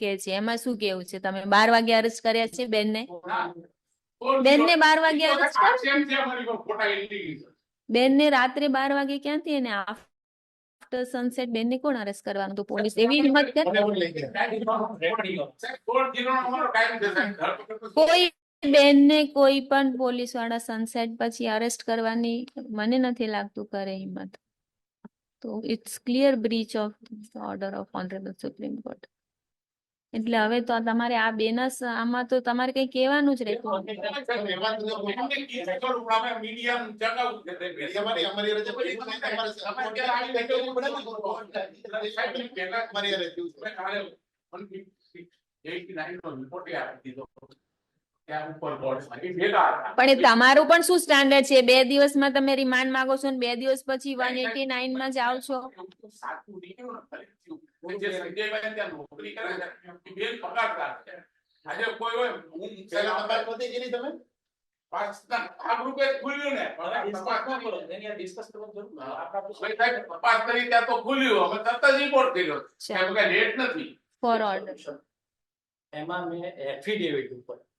કે છે, એમાં શું કેવું છે? તમે 12 વાગે અરેસ્ટ કર્યા છે બેનને? બેનને 12 વાગે અરેસ્ટ કર્યા? બેનને રાત્રે 12 વાગે ક્યાંથી? એને આફ્ટર સનસેટ બેનને કોણ અરેસ્ટ કરવાનું? તો પોલીસ એવી હિંમત કરે? કોઈ બેનને કોઈ પણ પોલીસ વાળા સનસેટ પછી અરેસ્ટ કરવાની મને નથી લાગતું કરે હિંમત. તો it's clear breach of order of honourable Supreme Court. એટલે હવે તો તમારે આ બેનસ આમાં તો તમારે કઈ કહેવાનું જ રહેતું પણ એ તમારું પણ શું સ્ટાન્ડર્ડ છે? 2 દિવસમાં તમે રિમાન્ડ માંગો છો ને 2 દિવસ પછી 189 માં જાઓ છો. ફોર ઓર્ડર એમાં મેં એફિડેવિટ ઉપર